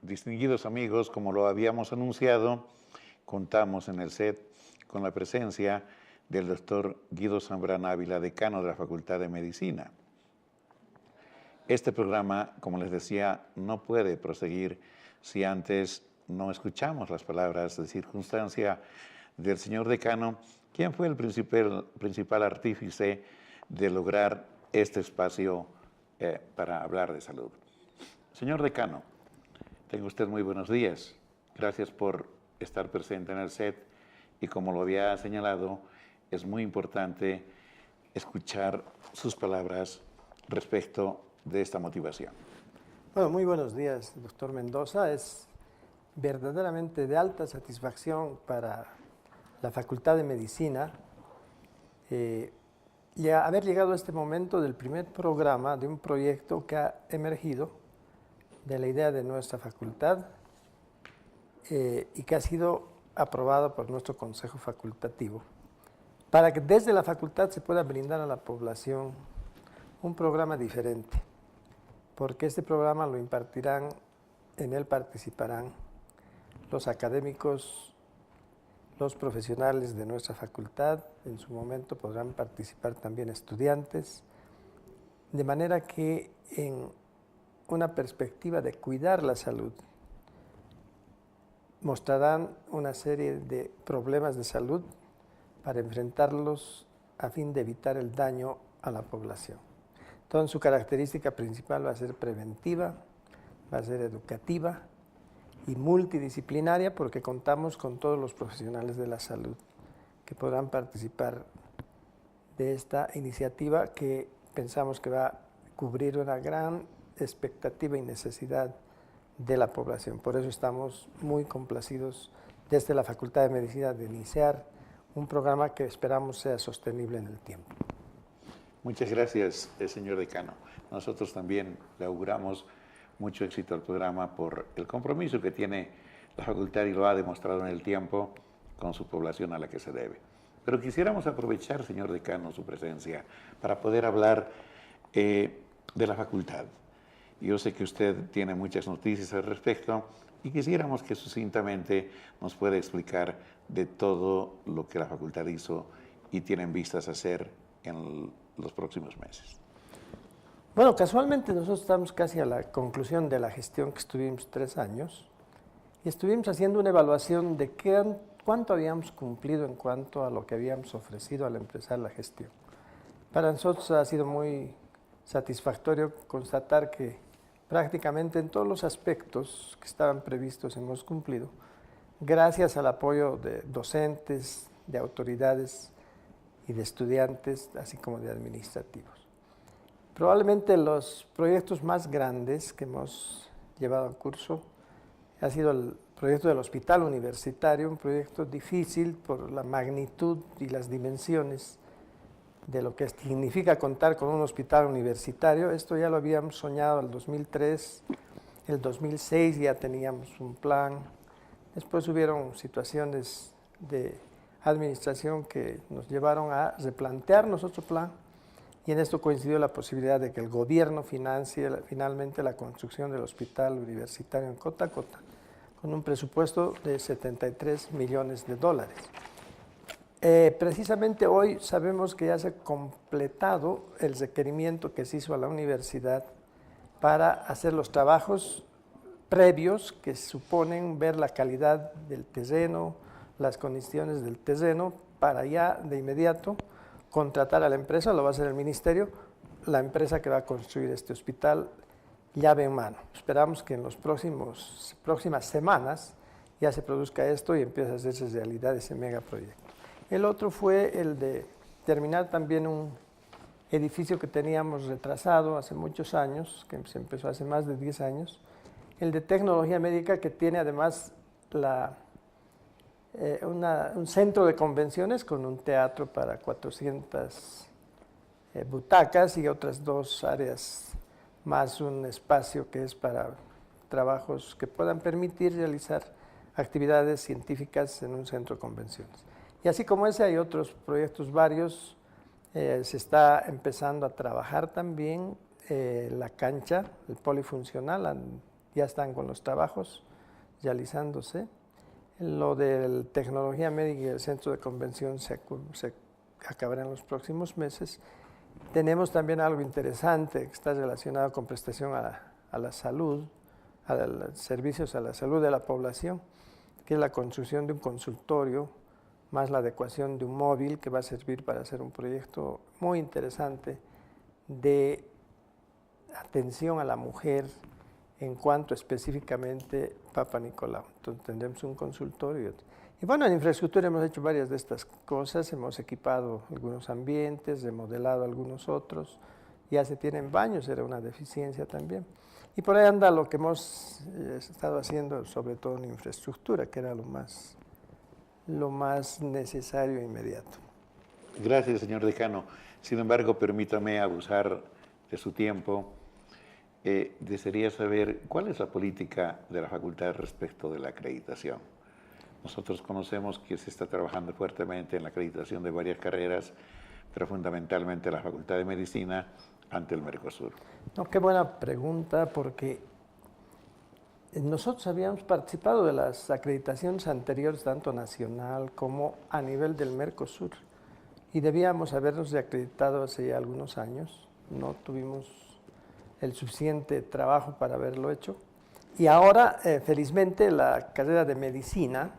Distinguidos amigos, como lo habíamos anunciado, contamos en el set con la presencia del doctor Guido Zambrana Ávila, decano de la Facultad de Medicina. Este programa, como les decía, no puede proseguir si antes no escuchamos las palabras de circunstancia del señor decano, quien fue el principal artífice de lograr este espacio para hablar de salud. Señor decano, tenga usted muy buenos días. Gracias por estar presente en el set y como lo había señalado, es muy importante escuchar sus palabras respecto de esta motivación. Bueno, muy buenos días, doctor Mendoza. Es verdaderamente de alta satisfacción para la Facultad de Medicina y haber llegado a este momento del primer programa de un proyecto que ha emergido de la idea de nuestra facultad y que ha sido aprobado por nuestro Consejo Facultativo, para que desde la facultad se pueda brindar a la población un programa diferente, porque este programa lo impartirán, en él participarán los académicos, los profesionales de nuestra facultad, en su momento podrán participar también estudiantes, de manera que en una perspectiva de cuidar la salud, mostrarán una serie de problemas de salud para enfrentarlos a fin de evitar el daño a la población. Entonces, su característica principal va a ser preventiva, va a ser educativa y multidisciplinaria, porque contamos con todos los profesionales de la salud que podrán participar de esta iniciativa que pensamos que va a cubrir una gran expectativa y necesidad de la población. Por eso estamos muy complacidos desde la Facultad de Medicina de iniciar un programa que esperamos sea sostenible en el tiempo. Muchas gracias, señor decano. Nosotros también le auguramos mucho éxito al programa por el compromiso que tiene la facultad y lo ha demostrado en el tiempo con su población a la que se debe. Pero quisiéramos aprovechar, señor decano, su presencia para poder hablar de la facultad. Yo sé que usted tiene muchas noticias al respecto y quisiéramos que sucintamente nos pueda explicar de todo lo que la facultad hizo y tienen vistas a hacer en los próximos meses. Bueno, casualmente nosotros estamos casi a la conclusión de la gestión que estuvimos 3 años y estuvimos haciendo una evaluación de cuánto habíamos cumplido en cuanto a lo que habíamos ofrecido al empezar la gestión. Para nosotros ha sido muy satisfactorio constatar que prácticamente en todos los aspectos que estaban previstos hemos cumplido, gracias al apoyo de docentes, de autoridades y de estudiantes, así como de administrativos. Probablemente los proyectos más grandes que hemos llevado a curso ha sido el proyecto del hospital universitario, un proyecto difícil por la magnitud y las dimensiones de lo que significa contar con un hospital universitario. Esto ya lo habíamos soñado en el 2003, el 2006 ya teníamos un plan. Después hubieron situaciones de administración que nos llevaron a replantear nuestro plan y en esto coincidió la posibilidad de que el gobierno financie finalmente la construcción del hospital universitario en Cotacota con un presupuesto de $73 millones. Precisamente hoy sabemos que ya se ha completado el requerimiento que se hizo a la universidad para hacer los trabajos previos que suponen ver la calidad del terreno, las condiciones del terreno, para ya de inmediato contratar a la empresa, lo va a hacer el ministerio, la empresa que va a construir este hospital llave en mano. Esperamos que en las próximas semanas ya se produzca esto y empiece a hacerse realidad ese megaproyecto. El otro fue el de terminar también un edificio que teníamos retrasado hace muchos años, que se empezó hace más de 10 años, el de tecnología médica, que tiene además un centro de convenciones con un teatro para 400 butacas y otras 2 áreas más, un espacio que es para trabajos que puedan permitir realizar actividades científicas en un centro de convenciones. Y así como ese hay otros proyectos varios. Se está empezando a trabajar también la cancha, el polifuncional, ya están con los trabajos realizándose. Lo de tecnología médica y el centro de convención se acabará en los próximos meses. Tenemos también algo interesante que está relacionado con prestación a la salud, a los servicios a la salud de la población, que es la construcción de un consultorio, más la adecuación de un móvil que va a servir para hacer un proyecto muy interesante de atención a la mujer en cuanto específicamente Papa Nicolau. Entonces tendremos un consultorio. Y bueno, en infraestructura hemos hecho varias de estas cosas, hemos equipado algunos ambientes, remodelado algunos otros, ya se tienen baños, era una deficiencia también. Y por ahí anda lo que hemos estado haciendo, sobre todo en infraestructura, que era lo más necesario e inmediato. Gracias, señor decano. Sin embargo, permítame abusar de su tiempo. Desearía saber cuál es la política de la facultad respecto de la acreditación. Nosotros conocemos que se está trabajando fuertemente en la acreditación de varias carreras, pero fundamentalmente la Facultad de Medicina ante el Mercosur. No, qué buena pregunta, porque nosotros habíamos participado de las acreditaciones anteriores, tanto nacional como a nivel del Mercosur, y debíamos habernos reacreditado hace ya algunos años. No tuvimos el suficiente trabajo para haberlo hecho. Y ahora, felizmente, la carrera de medicina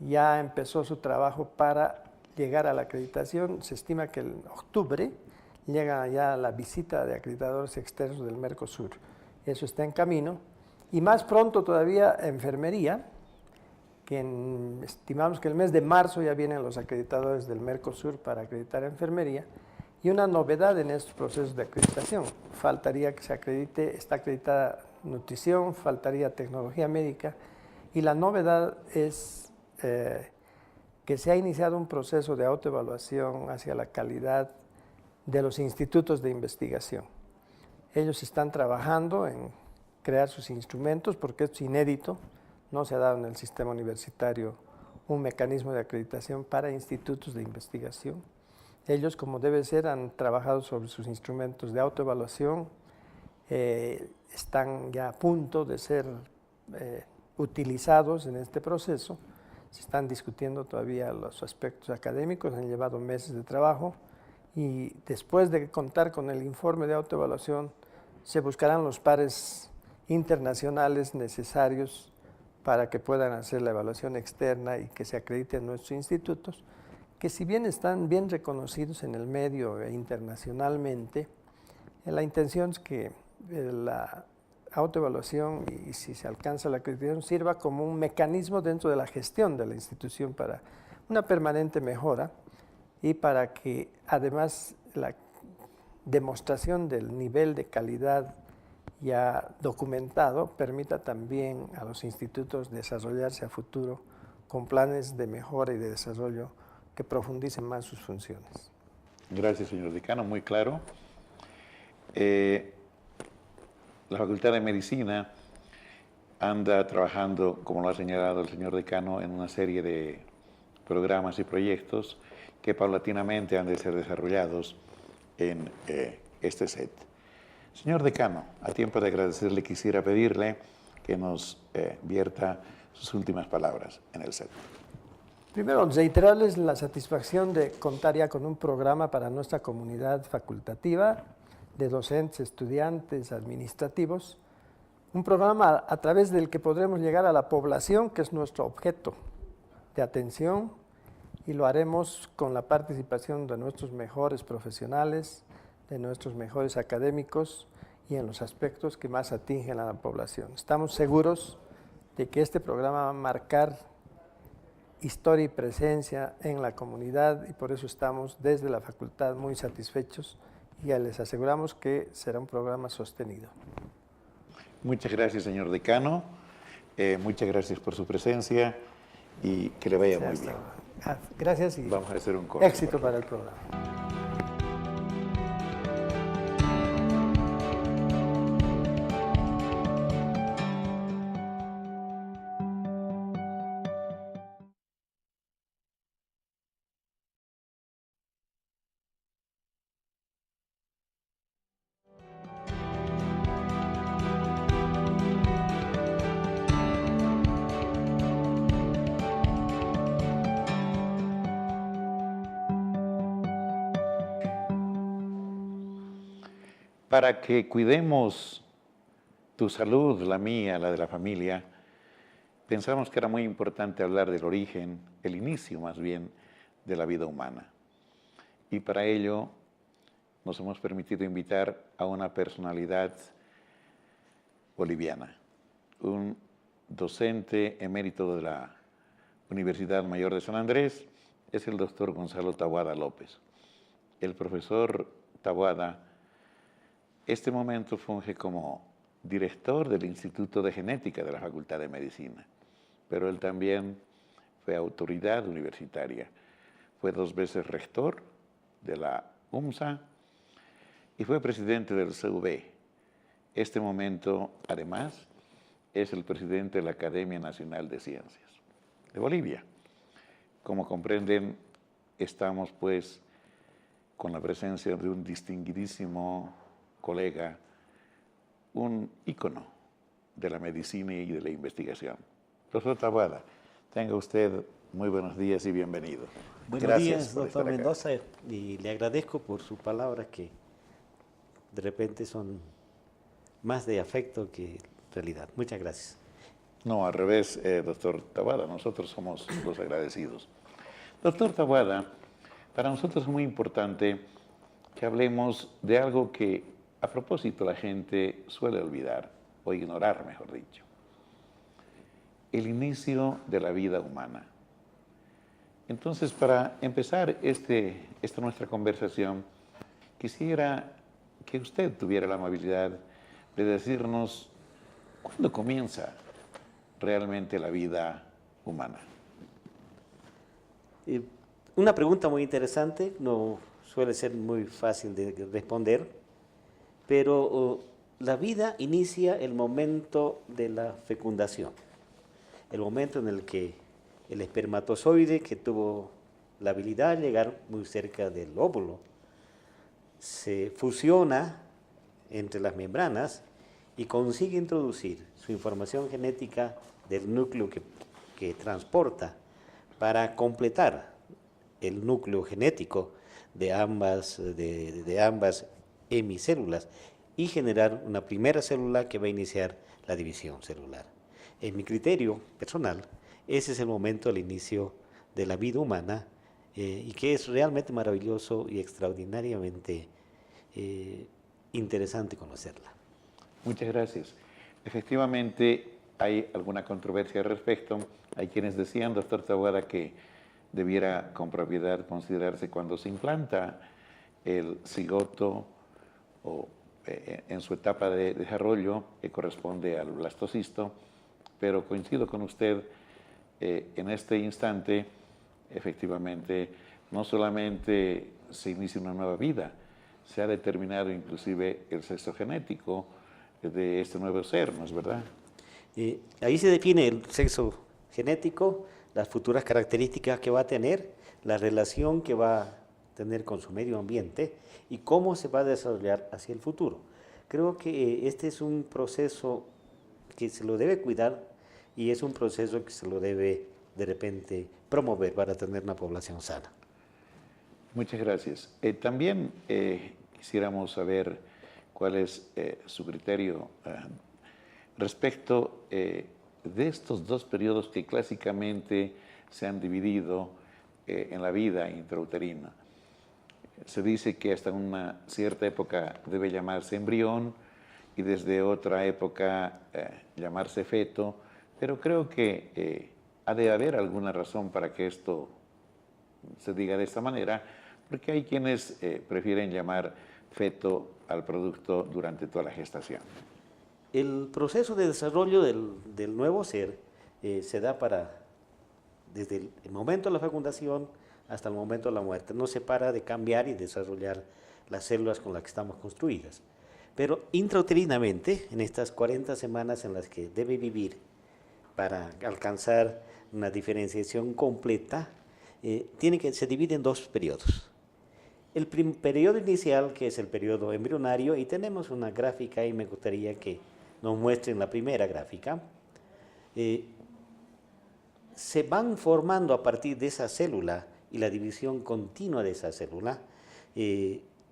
ya empezó su trabajo para llegar a la acreditación. Se estima que en octubre llega ya la visita de acreditadores externos del Mercosur. Eso está en camino. Y más pronto todavía enfermería, que estimamos que el mes de marzo ya vienen los acreditadores del Mercosur para acreditar enfermería. Y una novedad en estos procesos de acreditación, faltaría que se acredite, está acreditada nutrición, faltaría tecnología médica, y la novedad es que se ha iniciado un proceso de autoevaluación hacia la calidad de los institutos de investigación. Ellos están trabajando en crear sus instrumentos, porque esto es inédito, no se ha dado en el sistema universitario un mecanismo de acreditación para institutos de investigación. Ellos, como debe ser, han trabajado sobre sus instrumentos de autoevaluación, están ya a punto de ser utilizados en este proceso. Se están discutiendo todavía los aspectos académicos, han llevado meses de trabajo, y después de contar con el informe de autoevaluación, se buscarán los pares internacionales necesarios para que puedan hacer la evaluación externa y que se acrediten nuestros institutos, que si bien están bien reconocidos en el medio e internacionalmente, la intención es que la autoevaluación, y si se alcanza la acreditación, sirva como un mecanismo dentro de la gestión de la institución para una permanente mejora y para que además la demostración del nivel de calidad ya documentado permita también a los institutos desarrollarse a futuro con planes de mejora y de desarrollo que profundicen más sus funciones. Gracias, señor decano, muy claro. La Facultad de Medicina anda trabajando, como lo ha señalado el señor decano, en una serie de programas y proyectos que paulatinamente han de ser desarrollados en este set. Señor decano, a tiempo de agradecerle, quisiera pedirle que nos vierta sus últimas palabras en el set. Primero, reiterarles la satisfacción de contar ya con un programa para nuestra comunidad facultativa de docentes, estudiantes, administrativos, un programa a través del que podremos llegar a la población, que es nuestro objeto de atención, y lo haremos con la participación de nuestros mejores profesionales, de nuestros mejores académicos y en los aspectos que más atingen a la población. Estamos seguros de que este programa va a marcar historia y presencia en la comunidad, y por eso estamos desde la facultad muy satisfechos y ya les aseguramos que será un programa sostenido. Muchas gracias, señor decano. Muchas gracias por su presencia y que le vaya muy bien. Gracias y vamos a hacer un corte, éxito para el programa. para que cuidemos tu salud, la mía, la de la familia, pensamos que era muy importante hablar del origen, el inicio más bien, de la vida humana. Y para ello nos hemos permitido invitar a una personalidad boliviana, un docente emérito de la Universidad Mayor de San Andrés, es el doctor Gonzalo Taboada López. El profesor Taboada, este momento funge como director del Instituto de Genética de la Facultad de Medicina, pero él también fue autoridad universitaria. Fue 2 veces rector de la UMSA y fue presidente del CUB. Este momento, además, es el presidente de la Academia Nacional de Ciencias de Bolivia. Como comprenden, estamos pues con la presencia de un distinguidísimo colega, un ícono de la medicina y de la investigación. Profesor Taboada, tenga usted muy buenos días y bienvenido. Buenos días, doctor Mendoza, y le agradezco por sus palabras que de repente son más de afecto que realidad. Muchas gracias. No, al revés, doctor Taboada, nosotros somos los agradecidos. Doctor Taboada, para nosotros es muy importante que hablemos de algo que a propósito la gente suele olvidar o ignorar, mejor dicho. El inicio de la vida humana. Entonces, para empezar esta nuestra conversación, quisiera que usted tuviera la amabilidad de decirnos cuándo comienza realmente la vida humana. Una pregunta muy interesante, no suele ser muy fácil de responder, pero la vida inicia el momento de la fecundación, el momento en el que el espermatozoide, que tuvo la habilidad de llegar muy cerca del óvulo, se fusiona entre las membranas y consigue introducir su información genética del núcleo que transporta para completar el núcleo genético de ambas hemicélulas y generar una primera célula que va a iniciar la división celular. En mi criterio personal, ese es el momento del inicio de la vida humana y que es realmente maravilloso y extraordinariamente interesante conocerla. Muchas gracias. Efectivamente, hay alguna controversia al respecto. Hay quienes decían, doctor Taboada, que debiera con propiedad considerarse cuando se implanta el cigoto o en su etapa de desarrollo, que corresponde al blastocisto, pero coincido con usted, en este instante, efectivamente, no solamente se inicia una nueva vida, se ha determinado inclusive el sexo genético de este nuevo ser, ¿no es verdad? Ahí se define el sexo genético, las futuras características que va a tener, la relación que va a tener con su medio ambiente y cómo se va a desarrollar hacia el futuro. Creo que este es un proceso que se lo debe cuidar y es un proceso que se lo debe de repente promover para tener una población sana. Muchas gracias. También quisiéramos saber cuál es su criterio respecto de estos 2 periodos que clásicamente se han dividido en la vida intrauterina. Se dice que hasta una cierta época debe llamarse embrión y desde otra época llamarse feto, pero creo que ha de haber alguna razón para que esto se diga de esta manera, porque hay quienes prefieren llamar feto al producto durante toda la gestación. El proceso de desarrollo del nuevo ser se da desde el momento de la fecundación hasta el momento de la muerte. No se para de cambiar y desarrollar las células con las que estamos construidas. Pero intrauterinamente, en estas 40 semanas en las que debe vivir para alcanzar una diferenciación completa, se divide en 2 periodos. El periodo inicial, que es el periodo embrionario, y tenemos una gráfica y me gustaría que nos muestren la primera gráfica. Se van formando a partir de esa célula y la división continua de esa célula,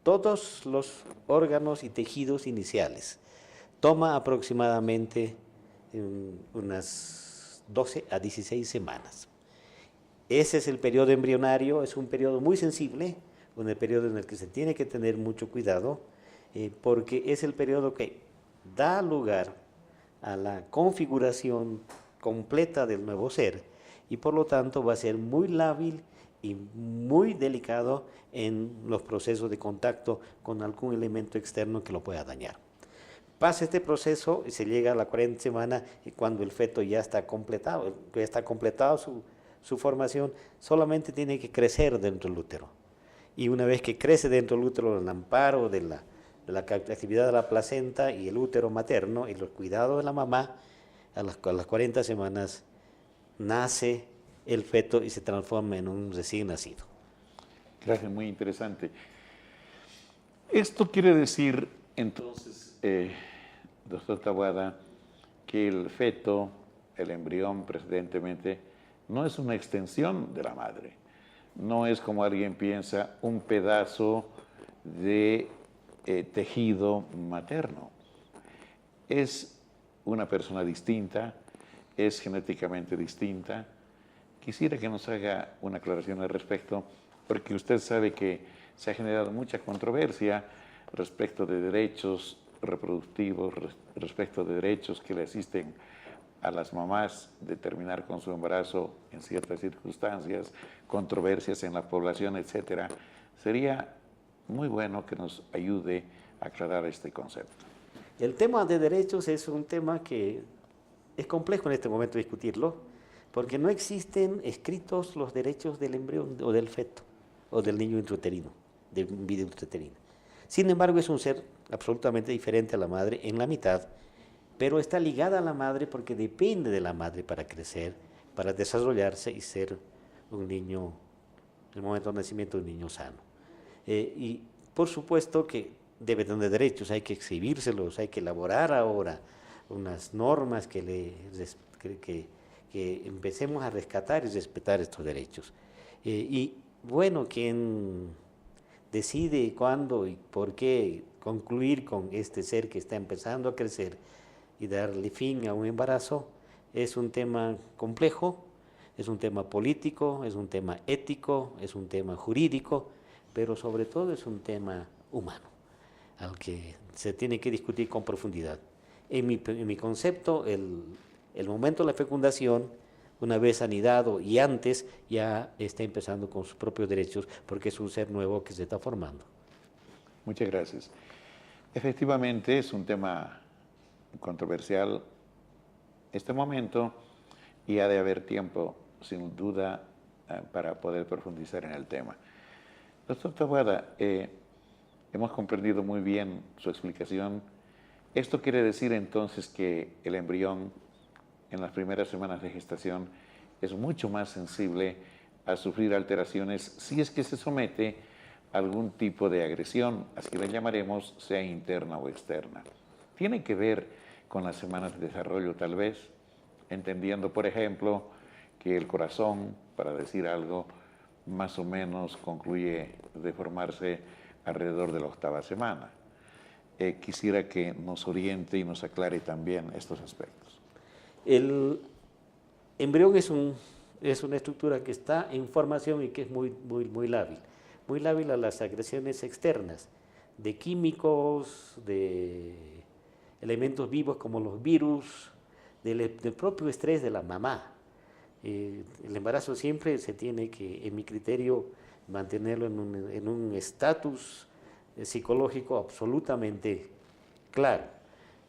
todos los órganos y tejidos iniciales. Toma aproximadamente unas 12 a 16 semanas. Ese es el periodo embrionario, es un periodo muy sensible, un periodo en el que se tiene que tener mucho cuidado, porque es el periodo que da lugar a la configuración completa del nuevo ser y por lo tanto va a ser muy lábil y muy delicado en los procesos de contacto con algún elemento externo que lo pueda dañar. Pasa este proceso y se llega a la 40 semana y cuando el feto ya está completado, su formación, solamente tiene que crecer dentro del útero. Y una vez que crece dentro del útero, el amparo de la actividad de la placenta y el útero materno y los cuidados de la mamá, a las 40 semanas nace el feto y se transforma en un recién nacido. Gracias, muy interesante. Esto quiere decir, entonces, doctor Taboada, que el feto, el embrión precedentemente, no es una extensión de la madre. No es, como alguien piensa, un pedazo de tejido materno. Es una persona distinta, es genéticamente distinta. Quisiera que nos haga una aclaración al respecto, porque usted sabe que se ha generado mucha controversia respecto de derechos reproductivos, respecto de derechos que le asisten a las mamás de terminar con su embarazo en ciertas circunstancias, controversias en la población, etcétera. Sería muy bueno que nos ayude a aclarar este concepto. El tema de derechos es un tema que es complejo en este momento discutirlo, porque no existen escritos los derechos del embrión o del feto, o del niño intrauterino, de vida intrauterina. Sin embargo, es un ser absolutamente diferente a la madre en la mitad, pero está ligada a la madre porque depende de la madre para crecer, para desarrollarse y ser un niño, en el momento del nacimiento, un niño sano. Y por supuesto que debe tener derechos, hay que exhibírselos, hay que elaborar ahora unas normas que empecemos a rescatar y respetar estos derechos. Y bueno, quien decide cuándo y por qué concluir con este ser que está empezando a crecer y darle fin a un embarazo, es un tema complejo, es un tema político, es un tema ético, es un tema jurídico, pero sobre todo es un tema humano, al que se tiene que discutir con profundidad. En mi concepto, el momento de la fecundación, una vez anidado y antes, ya está empezando con sus propios derechos, porque es un ser nuevo que se está formando. Muchas gracias. Efectivamente, es un tema controversial este momento y ha de haber tiempo, sin duda, para poder profundizar en el tema. Doctor Taboada, hemos comprendido muy bien su explicación. Esto quiere decir entonces que el embrión en las primeras semanas de gestación es mucho más sensible a sufrir alteraciones si es que se somete a algún tipo de agresión, así la llamaremos, sea interna o externa. Tiene que ver con las semanas de desarrollo tal vez, entendiendo por ejemplo que el corazón, para decir algo, más o menos concluye de formarse alrededor de la 8ª semana. Quisiera que nos oriente y nos aclare también estos aspectos. El embrión es una estructura que está en formación y que es muy lábil a las agresiones externas, de químicos, de elementos vivos como los virus, del propio estrés de la mamá. El embarazo siempre se tiene que, en mi criterio, mantenerlo en un estatus psicológico absolutamente claro.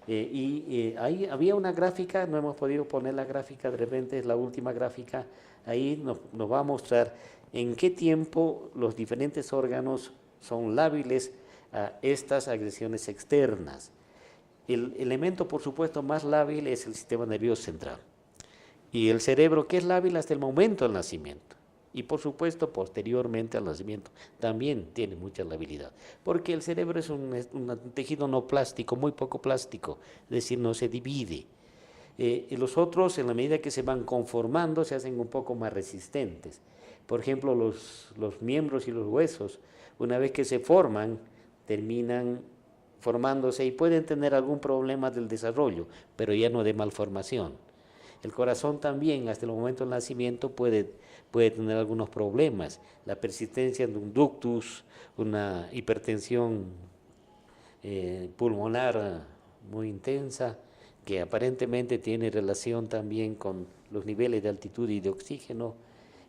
Ahí había una gráfica, no hemos podido poner la gráfica, de repente es la última gráfica, ahí nos va a mostrar en qué tiempo los diferentes órganos son lábiles a estas agresiones externas. El elemento, por supuesto, más lábil es el sistema nervioso central. Y el cerebro, que es lábil hasta el momento del nacimiento. Y, por supuesto, posteriormente al nacimiento, también tiene mucha labilidad. Porque el cerebro es un tejido no plástico, muy poco plástico, es decir, no se divide. Y los otros, en la medida que se van conformando, se hacen un poco más resistentes. Por ejemplo, los miembros y los huesos, una vez que se forman, terminan formándose y pueden tener algún problema del desarrollo, pero ya no de malformación. El corazón también, hasta el momento del nacimiento, puede tener algunos problemas. La persistencia de un ductus, una hipertensión pulmonar muy intensa, que aparentemente tiene relación también con los niveles de altitud y de oxígeno.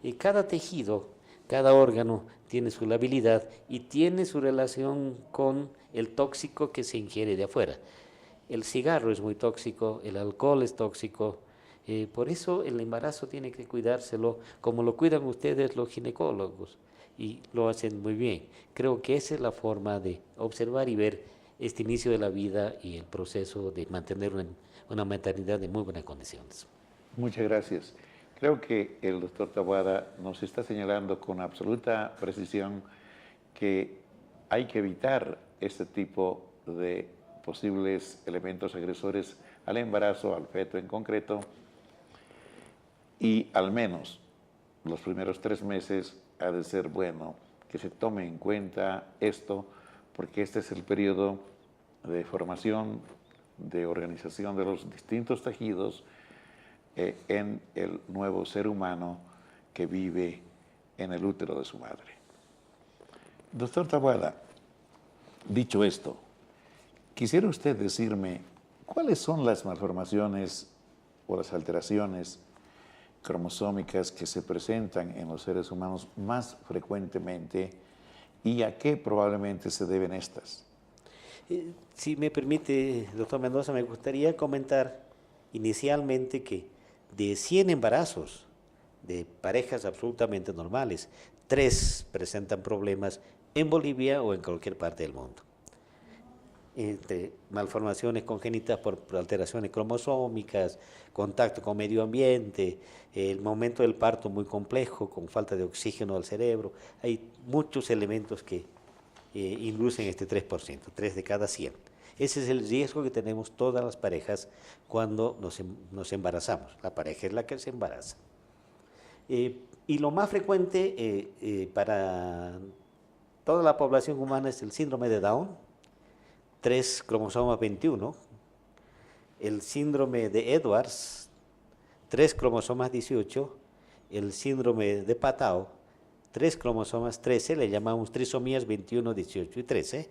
Y cada tejido, cada órgano tiene su labilidad y tiene su relación con el tóxico que se ingiere de afuera. El cigarro es muy tóxico, el alcohol es tóxico, por eso el embarazo tiene que cuidárselo como lo cuidan ustedes los ginecólogos y lo hacen muy bien. Creo que esa es la forma de observar y ver este inicio de la vida y el proceso de mantener una maternidad de muy buenas condiciones. Muchas gracias. Creo que el doctor Taboada nos está señalando con absoluta precisión que hay que evitar este tipo de posibles elementos agresores al embarazo, al feto en concreto, y al menos los primeros 3 meses ha de ser bueno que se tome en cuenta esto, porque este es el periodo de formación, de organización de los distintos tejidos en el nuevo ser humano que vive en el útero de su madre. Doctor Taboada, dicho esto, quisiera usted decirme cuáles son las malformaciones o las alteraciones cromosómicas que se presentan en los seres humanos más frecuentemente y a qué probablemente se deben estas. Si me permite, doctor Mendoza, me gustaría comentar inicialmente que de 100 embarazos de parejas absolutamente normales, 3 presentan problemas en Bolivia o en cualquier parte del mundo. Entre malformaciones congénitas por alteraciones cromosómicas, contacto con medio ambiente, el momento del parto muy complejo, con falta de oxígeno al cerebro. Hay muchos elementos que inducen este 3%, 3 de cada 100. Ese es el riesgo que tenemos todas las parejas cuando nos embarazamos. La pareja es la que se embaraza. Y lo más frecuente para toda la población humana es el síndrome de Down, 3 cromosomas 21, el síndrome de Edwards, 3 cromosomas 18, el síndrome de Patau, 3 cromosomas 13, le llamamos trisomías 21, 18 y 13,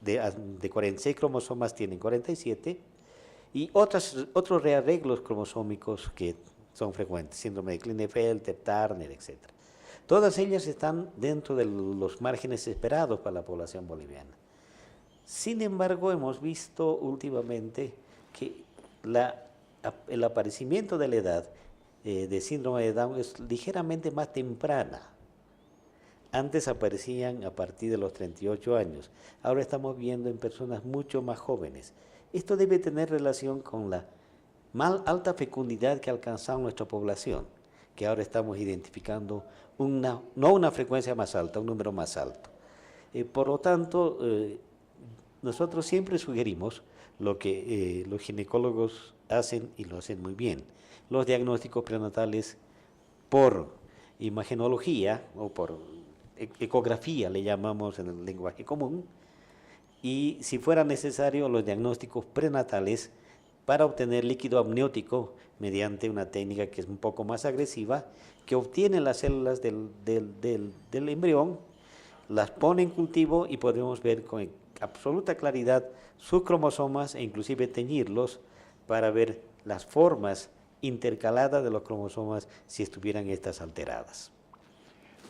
de 46 cromosomas tienen 47, y otros rearreglos cromosómicos que son frecuentes, síndrome de Klinefelter, Turner, etc. Todas ellas están dentro de los márgenes esperados para la población boliviana. Sin embargo, hemos visto últimamente que el aparecimiento de la edad de síndrome de Down es ligeramente más temprana. Antes aparecían a partir de los 38 años, ahora estamos viendo en personas mucho más jóvenes. Esto debe tener relación con la alta fecundidad que ha alcanzado nuestra población, que ahora estamos identificando no una frecuencia más alta, un número más alto. Por lo tanto, nosotros siempre sugerimos lo que los ginecólogos hacen y lo hacen muy bien. Los diagnósticos prenatales por imagenología o por ecografía, le llamamos en el lenguaje común, y si fuera necesario los diagnósticos prenatales para obtener líquido amniótico mediante una técnica que es un poco más agresiva, que obtiene las células del embrión, las pone en cultivo y podemos ver con absoluta claridad sus cromosomas e inclusive teñirlos para ver las formas intercaladas de los cromosomas si estuvieran estas alteradas.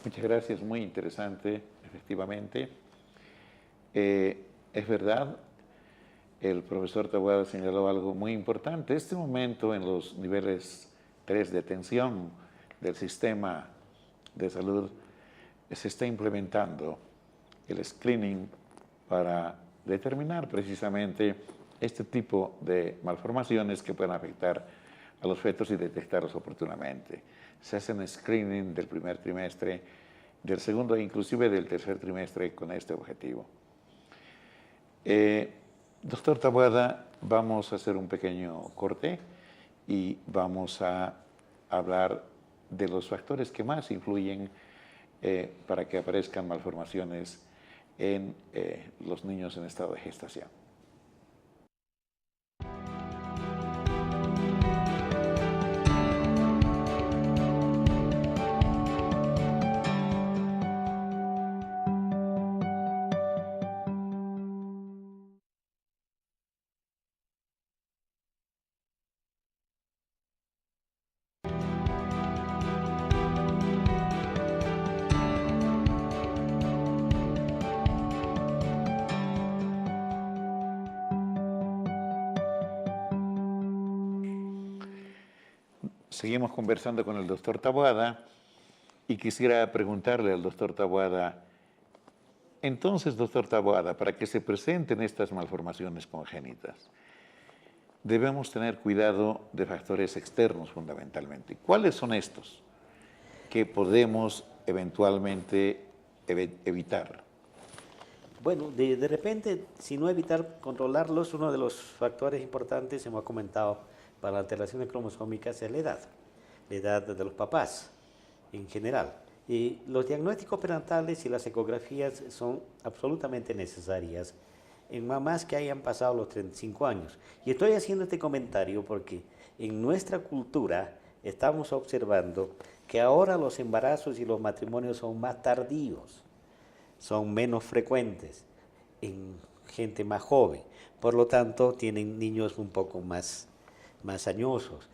Muchas gracias, muy interesante, efectivamente. Es verdad, el profesor Taboada señaló algo muy importante. Este momento en los niveles 3 de tensión del sistema de salud se está implementando el screening para determinar precisamente este tipo de malformaciones que pueden afectar a los fetos y detectarlos oportunamente. Se hacen screening del primer trimestre, del segundo e inclusive del tercer trimestre con este objetivo. Doctor Taboada, vamos a hacer un pequeño corte y vamos a hablar de los factores que más influyen para que aparezcan malformaciones en los niños en estado de gestación. Seguimos conversando con el doctor Taboada y quisiera preguntarle al doctor Taboada, entonces, doctor Taboada, para que se presenten estas malformaciones congénitas, debemos tener cuidado de factores externos fundamentalmente. ¿Cuáles son estos que podemos eventualmente evitar? Bueno, de repente, si no evitar controlarlos, uno de los factores importantes, hemos comentado, para la alteración cromosómica es la edad de los papás en general. Y los diagnósticos prenatales y las ecografías son absolutamente necesarias en mamás que hayan pasado los 35 años. Y estoy haciendo este comentario porque en nuestra cultura estamos observando que ahora los embarazos y los matrimonios son más tardíos, son menos frecuentes en gente más joven. Por lo tanto, tienen niños un poco más añosos.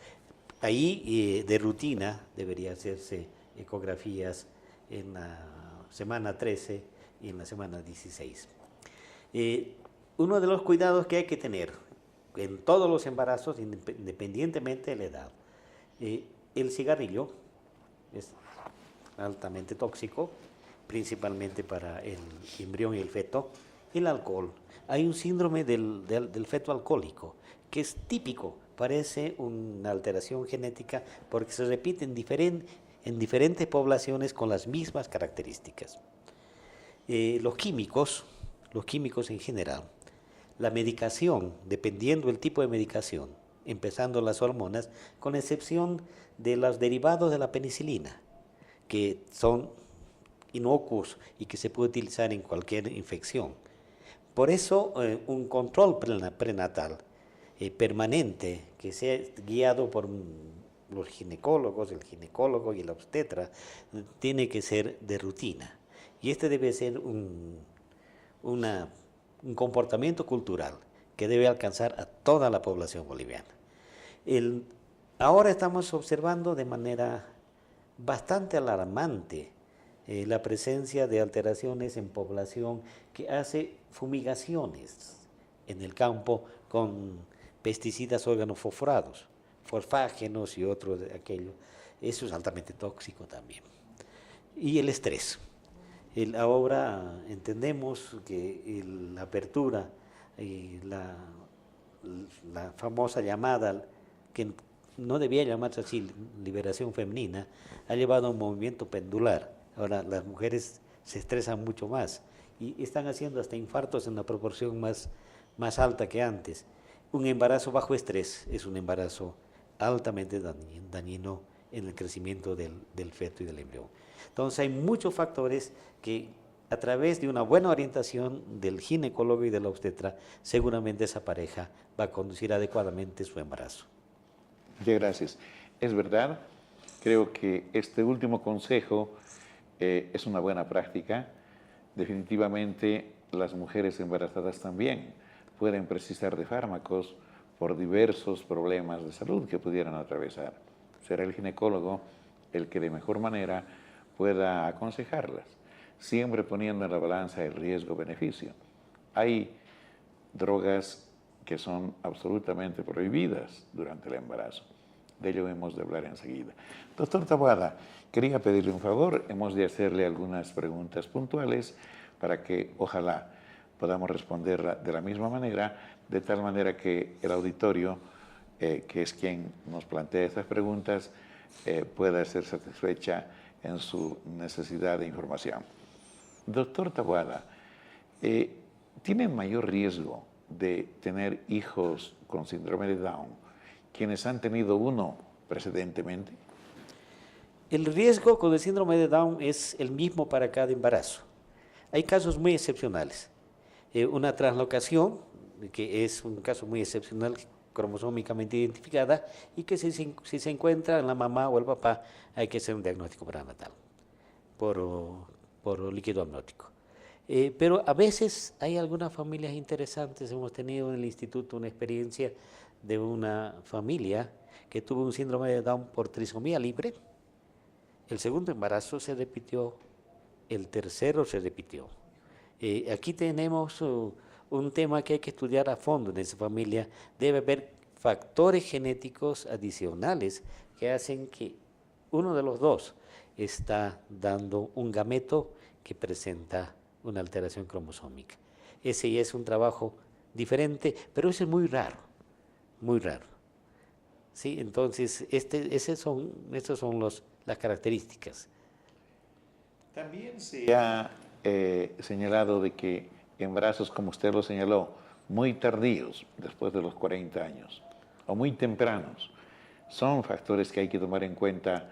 Ahí, de rutina, debería hacerse ecografías en la semana 13 y en la semana 16. Uno de los cuidados que hay que tener en todos los embarazos, independientemente de la edad, el cigarrillo es altamente tóxico, principalmente para el embrión y el feto. El alcohol. Hay un síndrome del feto alcohólico, que es típico, parece una alteración genética porque se repite en diferentes poblaciones con las mismas características. Los químicos en general, la medicación, dependiendo del tipo de medicación, empezando las hormonas, con excepción de los derivados de la penicilina, que son inocuos y que se puede utilizar en cualquier infección. Por eso, un control prenatal permanente, que sea guiado por los ginecólogos, el ginecólogo y el obstetra, tiene que ser de rutina. Y este debe ser un comportamiento cultural que debe alcanzar a toda la población boliviana. Ahora estamos observando de manera bastante alarmante la presencia de alteraciones en población que hace fumigaciones en el campo con pesticidas organofosforados, fosfágenos y otros de aquello. Eso es altamente tóxico también. Y el estrés. Ahora entendemos que la apertura y la famosa llamada, que no debía llamarse así, liberación femenina, ha llevado a un movimiento pendular. Ahora las mujeres se estresan mucho más y están haciendo hasta infartos en una proporción más alta que antes. Un embarazo bajo estrés es un embarazo altamente dañino en el crecimiento del feto y del embrión. Entonces hay muchos factores que a través de una buena orientación del ginecólogo y del obstetra, seguramente esa pareja va a conducir adecuadamente su embarazo. Muchas gracias. Es verdad, creo que este último consejo es una buena práctica. Definitivamente las mujeres embarazadas también pueden precisar de fármacos por diversos problemas de salud que pudieran atravesar. Será el ginecólogo el que de mejor manera pueda aconsejarlas, siempre poniendo en la balanza el riesgo-beneficio. Hay drogas que son absolutamente prohibidas durante el embarazo. De ello hemos de hablar enseguida. Doctor Taboada, quería pedirle un favor. Hemos de hacerle algunas preguntas puntuales para que ojalá podamos responder de la misma manera, de tal manera que el auditorio, que es quien nos plantea estas preguntas, pueda ser satisfecha en su necesidad de información. Doctor Taboada, ¿tienen mayor riesgo de tener hijos con síndrome de Down quienes han tenido uno precedentemente? El riesgo con el síndrome de Down es el mismo para cada embarazo. Hay casos muy excepcionales. Una translocación, que es un caso muy excepcional, cromosómicamente identificada, y que si se encuentra en la mamá o el papá, hay que hacer un diagnóstico prenatal por líquido amniótico. Pero a veces hay algunas familias interesantes. Hemos tenido en el instituto una experiencia de una familia que tuvo un síndrome de Down por trisomía libre. El segundo embarazo se repitió, el tercero se repitió. Aquí tenemos un tema que hay que estudiar a fondo en esa familia. Debe haber factores genéticos adicionales que hacen que uno de los dos está dando un gameto que presenta una alteración cromosómica. Ese ya es un trabajo diferente, pero ese es muy raro, muy raro. ¿Sí? Entonces, estas son las características. También se ha señalado de que embarazos, como usted lo señaló, muy tardíos, después de los 40 años, o muy tempranos, son factores que hay que tomar en cuenta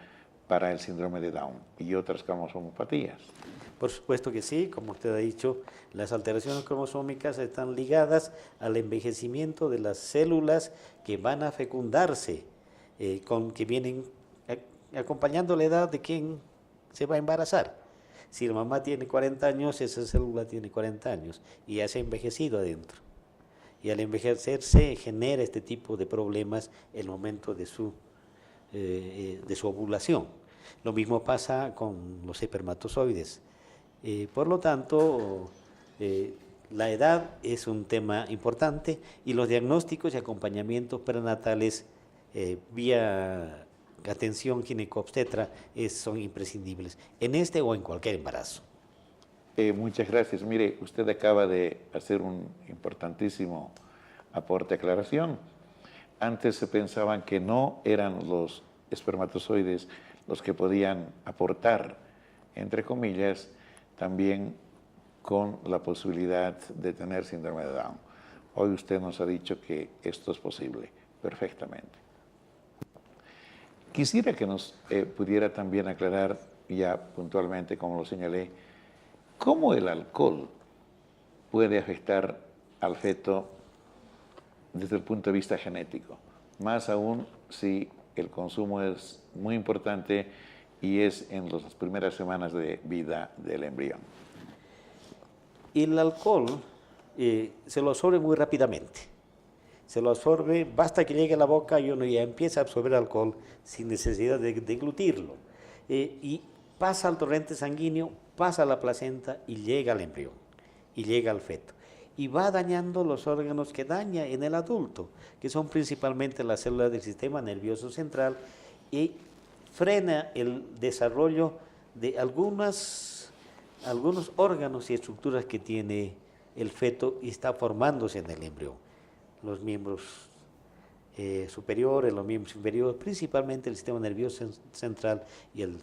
para el síndrome de Down y otras cromosomopatías. Por supuesto que sí, como usted ha dicho, las alteraciones cromosómicas están ligadas al envejecimiento de las células que van a fecundarse, que vienen acompañando la edad de quien se va a embarazar. Si la mamá tiene 40 años, esa célula tiene 40 años y ya se ha envejecido adentro. Y al envejecerse genera este tipo de problemas en el momento de su ovulación. Lo mismo pasa con los espermatozoides. Por lo tanto, la edad es un tema importante y los diagnósticos y acompañamientos prenatales vía atención gineco-obstetra son imprescindibles en este o en cualquier embarazo. Muchas gracias. Mire, usted acaba de hacer un importantísimo aporte, aclaración. Antes se pensaban que no eran los espermatozoides los que podían aportar, entre comillas, también con la posibilidad de tener síndrome de Down. Hoy usted nos ha dicho que esto es posible, perfectamente. Quisiera que nos pudiera también aclarar, ya puntualmente, como lo señalé, cómo el alcohol puede afectar al feto desde el punto de vista genético, más aún si el consumo es muy importante y es en las primeras semanas de vida del embrión. El alcohol se lo absorbe muy rápidamente. Se lo absorbe, basta que llegue a la boca y uno ya empieza a absorber alcohol sin necesidad de deglutirlo. Y pasa al torrente sanguíneo, pasa a la placenta y llega al embrión, y llega al feto. Y va dañando los órganos que daña en el adulto, que son principalmente las células del sistema nervioso central, y frena el desarrollo de algunos órganos y estructuras que tiene el feto y está formándose en el embrión. Los miembros superiores, los miembros inferiores, principalmente el sistema nervioso central y el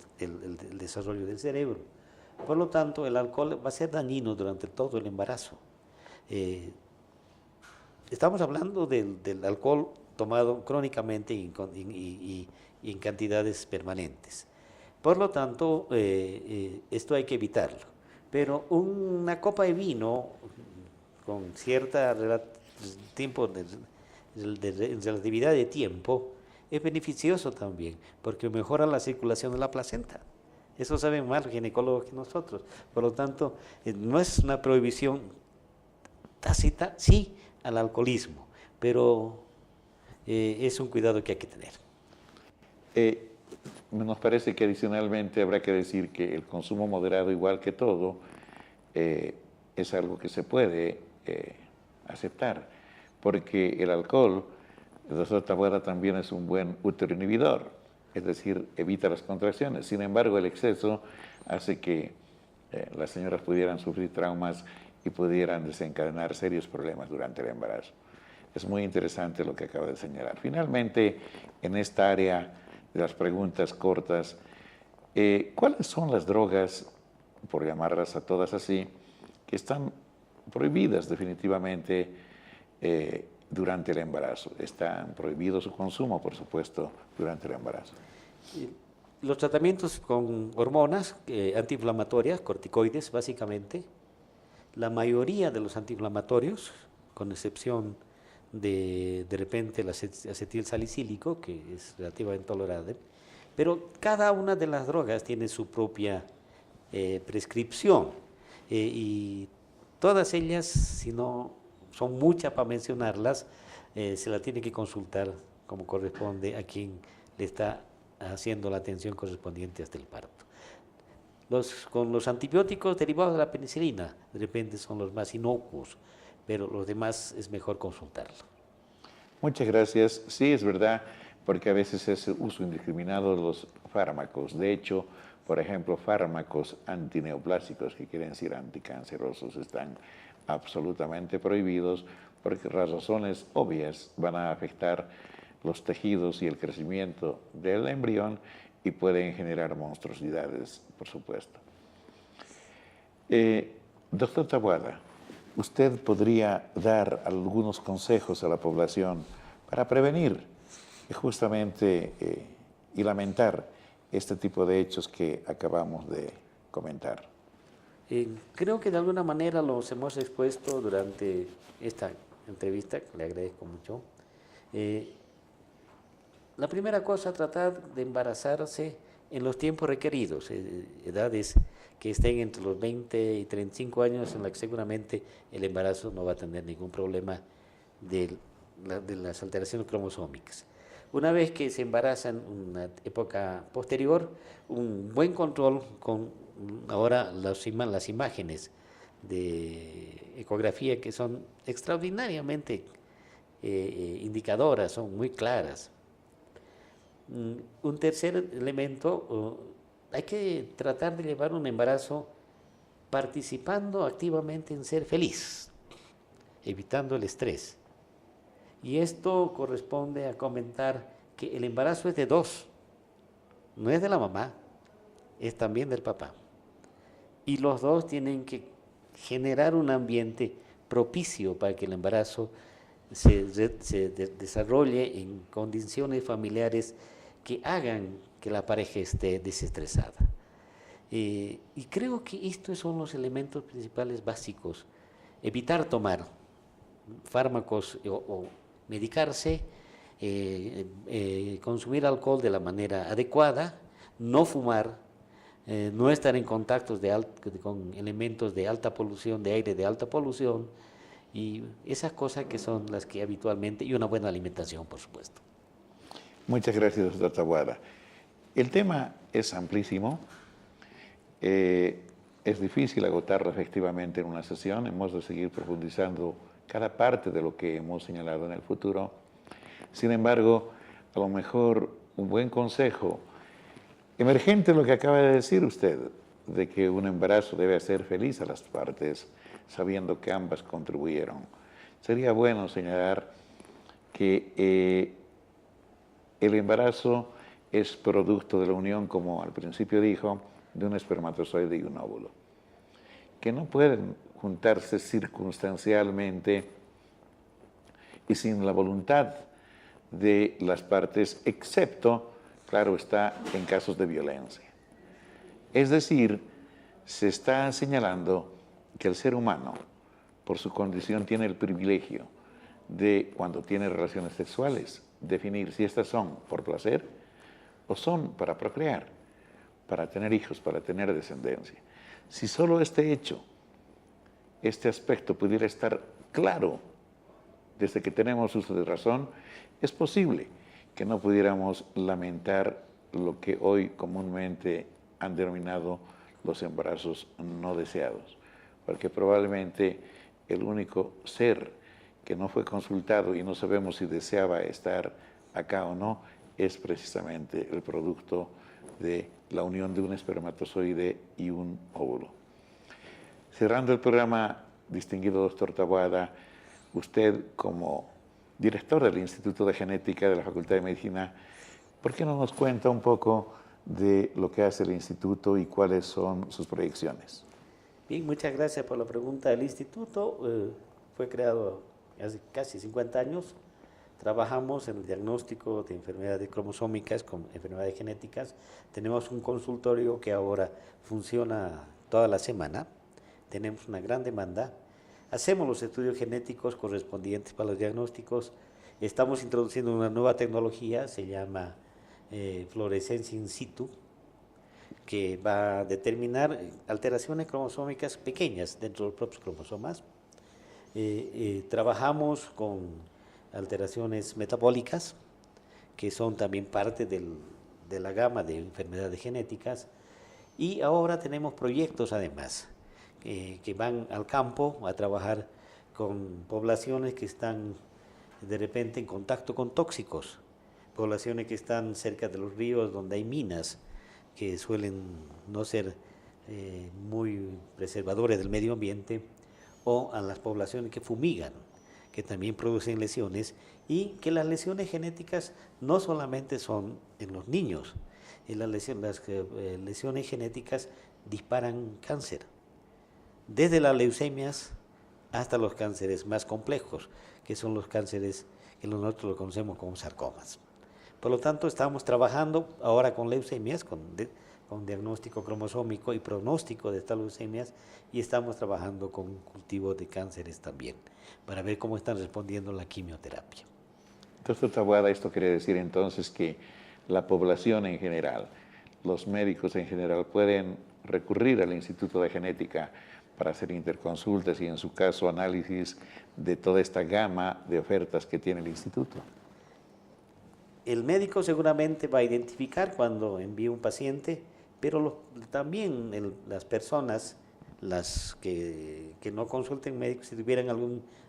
desarrollo del cerebro. Por lo tanto, el alcohol va a ser dañino durante todo el embarazo. Estamos hablando del alcohol tomado crónicamente y en cantidades permanentes. Por lo tanto, esto hay que evitarlo. Pero una copa de vino con cierta tiempo de relatividad de tiempo es beneficioso también, porque mejora la circulación de la placenta. Eso saben más los ginecólogos que nosotros. Por lo tanto, no es una prohibición tácita, sí, al alcoholismo, pero es un cuidado que hay que tener. Nos parece que adicionalmente habrá que decir que el consumo moderado, igual que todo, es algo que se puede aceptar, porque el alcohol, de otra manera, también es un buen uteroinhibidor, es decir, evita las contracciones. Sin embargo, el exceso hace que las señoras pudieran sufrir traumas y pudieran desencadenar serios problemas durante el embarazo. Es muy interesante lo que acaba de señalar. Finalmente, en esta área de las preguntas cortas, ¿cuáles son las drogas, por llamarlas a todas así, que están prohibidas definitivamente durante el embarazo? Están prohibidos su consumo, por supuesto, durante el embarazo. Los tratamientos con hormonas antiinflamatorias, corticoides básicamente, la mayoría de los antiinflamatorios, con excepción de repente el acetil salicílico, que es relativamente tolerable, pero cada una de las drogas tiene su propia prescripción y todas ellas, si no son muchas para mencionarlas, se la tiene que consultar como corresponde a quien le está haciendo la atención correspondiente hasta el parto. Con los antibióticos derivados de la penicilina, de repente son los más inocuos, pero los demás es mejor consultarlo. Muchas gracias. Sí, es verdad, porque a veces es uso indiscriminado de los fármacos. De hecho, por ejemplo, fármacos antineoplásicos, que quieren decir anticancerosos, están absolutamente prohibidos porque las razones obvias van a afectar los tejidos y el crecimiento del embrión y pueden generar monstruosidades, por supuesto. Doctor Taboada, ¿usted podría dar algunos consejos a la población para prevenir justamente y lamentar este tipo de hechos que acabamos de comentar? Creo que de alguna manera los hemos expuesto durante esta entrevista, que le agradezco mucho. La primera cosa, tratar de embarazarse en los tiempos requeridos, edades que estén entre los 20 y 35 años en las que seguramente el embarazo no va a tener ningún problema de las alteraciones cromosómicas. Una vez que se embaraza en una época posterior, un buen control con ahora las imágenes de ecografía que son extraordinariamente indicadoras, son muy claras. Un tercer elemento, hay que tratar de llevar un embarazo participando activamente en ser feliz, evitando el estrés. Y esto corresponde a comentar que el embarazo es de dos, no es de la mamá, es también del papá. Y los dos tienen que generar un ambiente propicio para que el embarazo se desarrolle en condiciones familiares que hagan que la pareja esté desestresada. Y creo que estos son los elementos principales básicos. Evitar tomar fármacos o medicarse, consumir alcohol de la manera adecuada, no fumar, no estar en contactos con elementos de alta polución, de aire de alta polución, y esas cosas que son las que habitualmente, y una buena alimentación, por supuesto. Muchas gracias, doctor Taboada. El tema es amplísimo, es difícil agotarlo efectivamente en una sesión, hemos de seguir profundizando cada parte de lo que hemos señalado en el futuro. Sin embargo, a lo mejor un buen consejo, emergente lo que acaba de decir usted, de que un embarazo debe hacer feliz a las partes, sabiendo que ambas contribuyeron. Sería bueno señalar que el embarazo es producto de la unión, como al principio dijo, de un espermatozoide y un óvulo, que no pueden juntarse circunstancialmente y sin la voluntad de las partes, excepto, claro está, en casos de violencia. Es decir, se está señalando que el ser humano, por su condición, tiene el privilegio de, cuando tiene relaciones sexuales, definir si estas son por placer o son para procrear, para tener hijos, para tener descendencia. Si solo este hecho, este aspecto pudiera estar claro desde que tenemos uso de razón, es posible que no pudiéramos lamentar lo que hoy comúnmente han denominado los embarazos no deseados, porque probablemente el único ser que no fue consultado y no sabemos si deseaba estar acá o no, es precisamente el producto de la unión de un espermatozoide y un óvulo. Cerrando el programa, distinguido doctor Taboada, usted como director del Instituto de Genética de la Facultad de Medicina, ¿por qué no nos cuenta un poco de lo que hace el instituto y cuáles son sus proyecciones? Bien, muchas gracias por la pregunta. El instituto fue creado hace casi 50 años. Trabajamos en el diagnóstico de enfermedades cromosómicas con enfermedades genéticas. Tenemos un consultorio que ahora funciona toda la semana. tenemos una gran demanda. Hacemos los estudios genéticos correspondientes para los diagnósticos. Estamos introduciendo una nueva tecnología, se llama fluorescencia in situ, que va a determinar alteraciones cromosómicas pequeñas dentro de los propios cromosomas. Trabajamos con alteraciones metabólicas, que son también parte de la gama de enfermedades genéticas, y ahora tenemos proyectos además que van al campo a trabajar con poblaciones que están de repente en contacto con tóxicos, poblaciones que están cerca de los ríos donde hay minas que suelen no ser muy preservadores del medio ambiente, o a las poblaciones que fumigan, que también producen lesiones, y que las lesiones genéticas no solamente son en los niños, las lesiones genéticas disparan cáncer, desde las leucemias hasta los cánceres más complejos, que son los cánceres que nosotros lo conocemos como sarcomas. Por lo tanto, estamos trabajando ahora con leucemias, con diagnóstico cromosómico y pronóstico de estas leucemias, y estamos trabajando con cultivos de cánceres también, para ver cómo están respondiendo la quimioterapia. Doctor Taboada, esto quiere decir entonces que la población en general, los médicos en general, pueden recurrir al Instituto de Genética para hacer interconsultas y, en su caso, análisis de toda esta gama de ofertas que tiene el instituto. El médico seguramente va a identificar cuando envía un paciente, pero también las personas, las que no consulten médicos, si tuvieran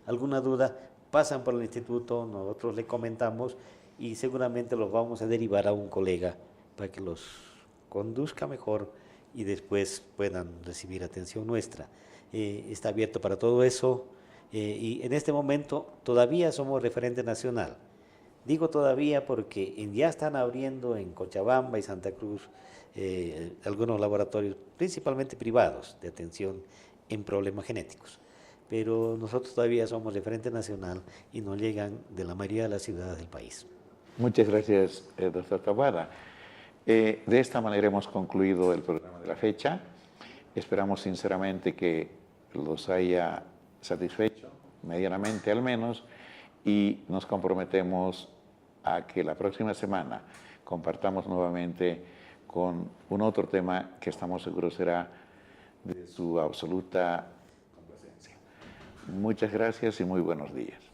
alguna duda, pasan por el instituto, nosotros le comentamos y seguramente los vamos a derivar a un colega para que los conduzca mejor y después puedan recibir atención nuestra. Está abierto para todo eso y en este momento todavía somos referente nacional. Digo todavía porque ya están abriendo en Cochabamba y Santa Cruz algunos laboratorios, principalmente privados, de atención en problemas genéticos. Pero nosotros todavía somos referente nacional y nos llegan de la mayoría de las ciudades del país. Muchas gracias, doctor Taboada. De esta manera hemos concluido el programa de la fecha. Esperamos sinceramente que los haya satisfecho, medianamente al menos, y nos comprometemos a que la próxima semana compartamos nuevamente con un otro tema que estamos seguros será de su absoluta complacencia. Muchas gracias y muy buenos días.